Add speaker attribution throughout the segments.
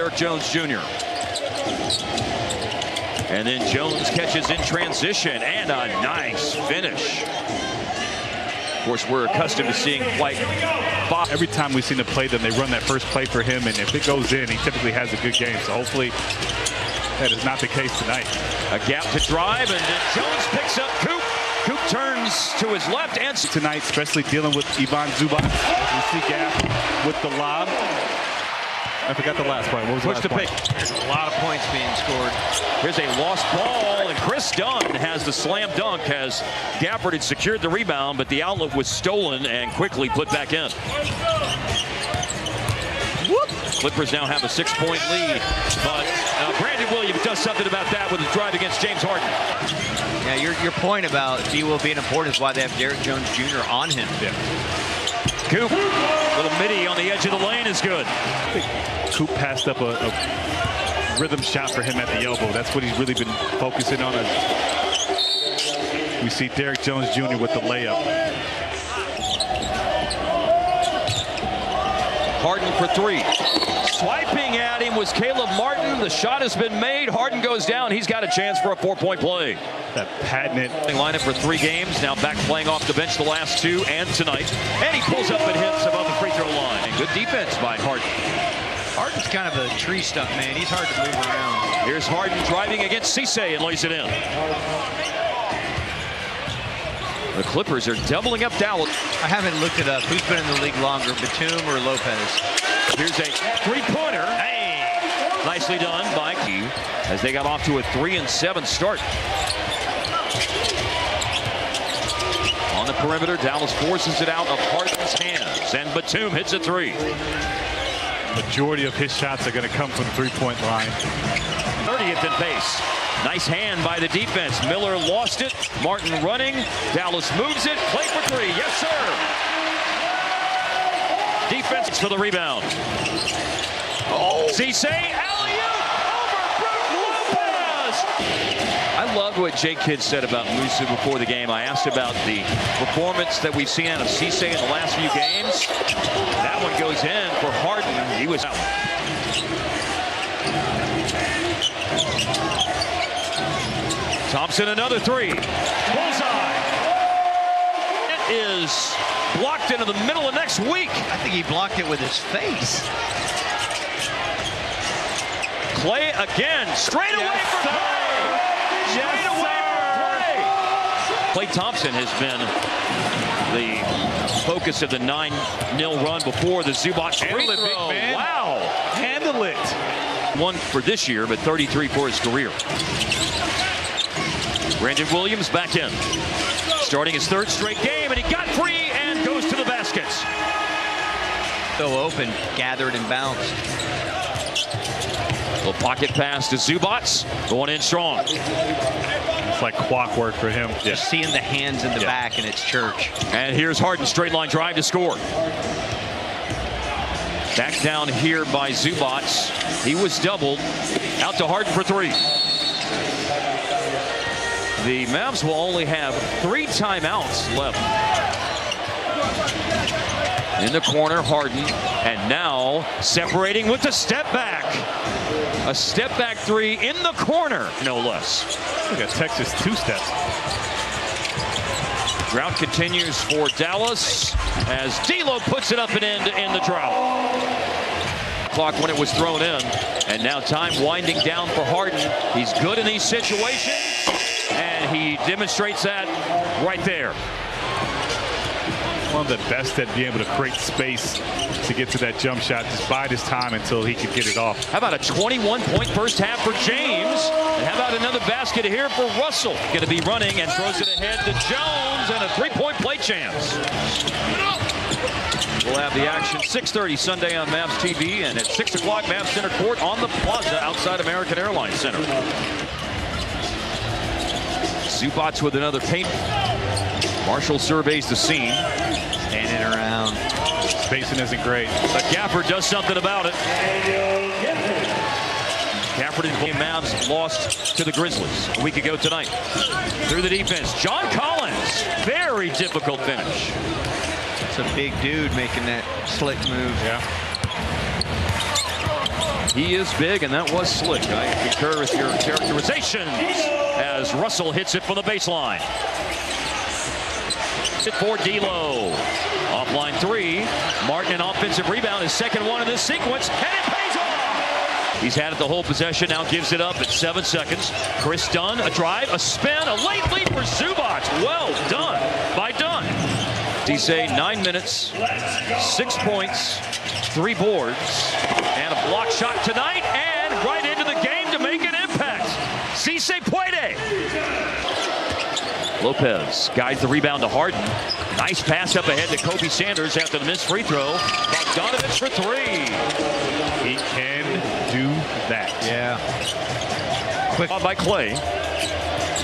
Speaker 1: Derek Jones Jr. And then Jones catches in transition and a nice finish. Of course, we're accustomed to seeing White.
Speaker 2: Every time we've seen him play them, they run that first play for him, and if it goes in, he typically has a good game. So hopefully that is not the case tonight.
Speaker 1: A gap to drive, and then Jones picks up Coop. Coop turns to his left and
Speaker 2: tonight, especially dealing with Ivan Zubac. We see gap with the lob. I forgot the last point. What was the last point?
Speaker 3: There's a lot of points being scored.
Speaker 1: Here's a lost ball, and Chris Dunn has the slam dunk as Gafford had secured the rebound, but the outlet was stolen and quickly put back in. Clippers now have a 6-point lead, but Brandon Williams does something about that with his drive against James Harden.
Speaker 3: Yeah, your point about D-Will being important is why they have Derek Jones Jr. on him.
Speaker 2: Yeah.
Speaker 1: Coop, little midi on the edge of the lane is good.
Speaker 2: Coop passed up a rhythm shot for him at the elbow. That's what he's really been focusing on. We see Derek Jones Jr. with the layup.
Speaker 1: Harden for three. Swiping at him was Caleb Martin. The shot has been made. Harden goes down. He's got a chance for a 4-point play.
Speaker 2: That patented
Speaker 1: lineup for 3 games. Now back playing off the bench the last 2 and tonight. And he pulls up and hits above the free throw line. And good defense by Harden.
Speaker 3: Harden's kind of a tree stump, man. He's hard to move around.
Speaker 1: Here's Harden driving against Cisse and lays it in. The Clippers are doubling up Dallas.
Speaker 3: I haven't looked it up. Who's been in the league longer, Batum or Lopez?
Speaker 1: Here's a three-pointer. Hey! Nicely done by Key as they got off to a 3-7 start. On the perimeter, Dallas forces it out of Harden's hands, and Batum hits a 3.
Speaker 2: Majority of his shots are going to come from the three-point line.
Speaker 1: 30th in pace. Nice hand by the defense. Miller lost it. Martin running. Dallas moves it. Play for 3. Yes, sir. Defense for the rebound. Cisse, alley-oop over Brook Lopez. I loved what Jake Kidd said about Musa before the game. I asked about the performance that we've seen out of Cisse in the last few games. That one goes in for Harden. He was out. Thompson, another 3. Bullseye. It is blocked into the middle of next week.
Speaker 3: I think he blocked it with his face.
Speaker 1: Clay again. Straight away for Clay. Straight away for Clay. Klay Thompson has been the focus of the 9-0 run before the Zubac free throw. Wow.
Speaker 2: Handle it.
Speaker 1: 1 for this year, but 33 for his career. Brandon Williams back in. Starting his 3rd straight game, and he got free and goes to the baskets.
Speaker 3: So open, gathered and bounced.
Speaker 1: Little pocket pass to Zubac, going in strong.
Speaker 2: It's like clockwork for him.
Speaker 3: Just seeing the hands in the back, and it's church.
Speaker 1: And here's Harden, straight line drive to score. Back down here by Zubac. He was doubled. Out to Harden for 3. The Mavs will only have 3 timeouts left. In the corner, Harden, and now separating with the step back. A step back 3 in the corner, no less.
Speaker 2: Look at Texas 2-steps.
Speaker 1: Drought continues for Dallas as D'Lo puts it up and in the drought. Clock when it was thrown in, and now time winding down for Harden. He's good in these situations, and he demonstrates that right there.
Speaker 2: One of the best at being able to create space to get to that jump shot. Just bide his time until he could get it off.
Speaker 1: How about a 21-point first half for James? And how about another basket here for Russell? Going to be running and throws it ahead to Jones, and a 3-point play chance. We'll have the action 6:30 Sunday on Mavs TV, and at 6 o'clock Mavs Center Court on the plaza outside American Airlines Center. Zubac with another paint. Marshall surveys the scene.
Speaker 3: Standing around.
Speaker 2: Spacing isn't great.
Speaker 1: But Gafford does something about it. Gafford in the Mavs lost to the Grizzlies a week ago tonight. Through the defense, John Collins. Very difficult finish.
Speaker 3: It's a big dude making that slick move.
Speaker 2: Yeah.
Speaker 1: He is big, and that was slick. I concur with your characterizations as Russell hits it from the baseline. It for D'Lo. Offline three. Martin, an offensive rebound, his second one in this sequence, and it pays off. He's had it the whole possession, now gives it up at 7 seconds. Chris Dunn, a drive, a spin, a late lead for Zubac. Well done by Dunn. Cisse, 9 minutes, 6 points, 3 boards, and a block shot tonight, and right into the game to make an impact. Cisse Puede. Lopez guides the rebound to Harden. Nice pass up ahead to Kobe Sanders after the missed free throw. Bogdanovich for 3.
Speaker 2: He can do that.
Speaker 3: Yeah.
Speaker 1: Quick by Clay.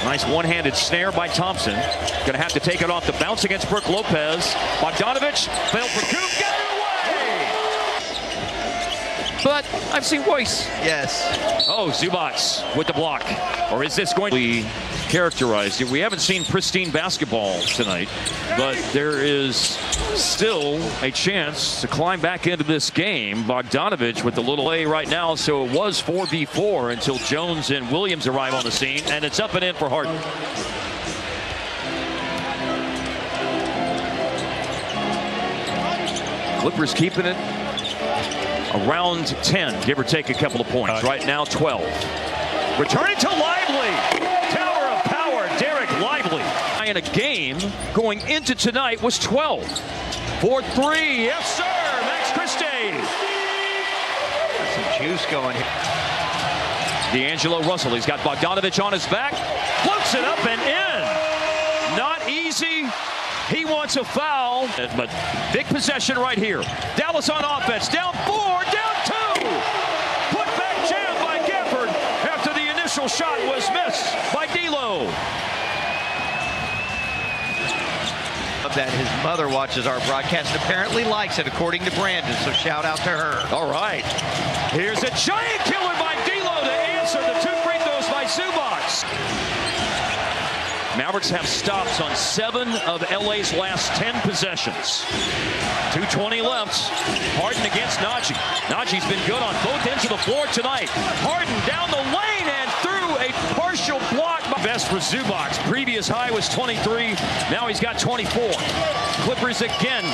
Speaker 1: Nice one-handed snare by Thompson. Going to have to take it off the bounce against Brook Lopez. Bogdanovich failed for Coop. Got it away! But I've seen worse.
Speaker 3: Yes.
Speaker 1: Oh, Zubac with the block. Or is this going to be characterized? We haven't seen pristine basketball tonight, but there is still a chance to climb back into this game. Bogdanovich with the little A right now, so it was 4v4 until Jones and Williams arrive on the scene, and it's up and in for Harden. Clippers keeping it around 10, give or take a couple of points. Right now, 12. Returning to Lively. Tower of power, Derek Lively. In a game going into tonight was 12. 4-3, yes sir, Max Christie.
Speaker 3: Got some juice going here.
Speaker 1: D'Angelo Russell, he's got Bogdanovich on his back. Floats it up and in. Not easy. He wants a foul, but big possession right here. Dallas on offense, down 4, down 2. Put back jam by Gafford after the initial shot was missed by D'Lo.
Speaker 3: That his mother watches our broadcast and apparently likes it, according to Brandon, so shout out to her.
Speaker 1: All right. Here's a giant killer by D'Lo to answer the 2 free throws by Zubac. Mavericks have stops on 7 of LA's last 10 possessions. 2:20 left. Harden against Najee. Najee's been good on both ends of the floor tonight. Harden down the lane and through a partial block. Best for Zubac. Previous high was 23. Now he's got 24. Clippers again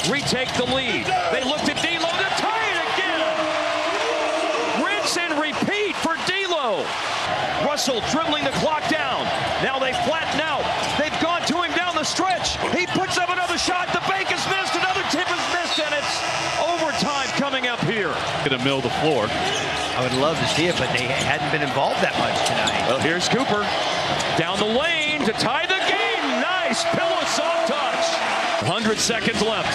Speaker 1: retake the lead. They looked at D'Lo to tie it again. Rinse and repeat for D'Lo. Russell dribbling the clock down. Now they flatten out. They've gone to him down the stretch. He puts up another shot. The bank is missed. Another tip is missed, and it's overtime coming up here.
Speaker 2: Going to mill the floor.
Speaker 3: I would love to see it, but they hadn't been involved that much tonight.
Speaker 1: Well, here's Cooper down the lane to tie the game. Nice pillow soft touch. 100 seconds left.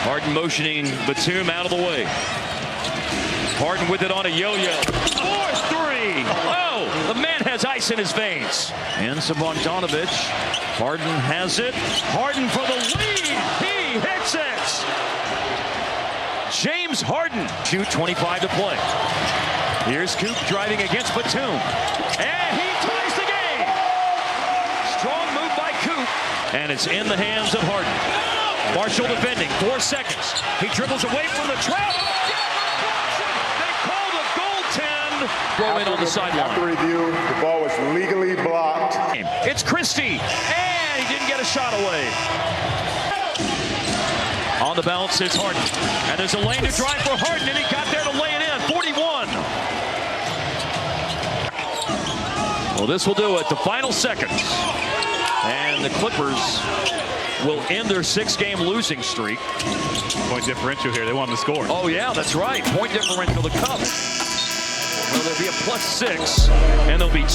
Speaker 1: Harden motioning Batum out of the way. Harden with it on a yo-yo. 4-3. Oh, the man has ice in his veins. And Bogdanovich. Harden has it. Harden for the lead. He hits it. James Harden. Shoot, 25 to play. Here's Coop driving against Batum. And he ties the game. Strong move by Coop. And it's in the hands of Harden. Marshall defending. 4 seconds. He dribbles away from the trap. They call the goaltend. Throw in on the sideline.
Speaker 4: After review, the ball was legally blocked.
Speaker 1: It's Christie. And he didn't get a shot away. On the bounce, it's Harden. And there's a lane to drive for Harden, and he got there to lay it in. 41. Well, this will do it. The final seconds. And the Clippers will end their 6-game losing streak.
Speaker 2: Point differential here. They want them to score.
Speaker 1: Oh, yeah, that's right. Point differential to come. Well, there'll be a +6, and there'll be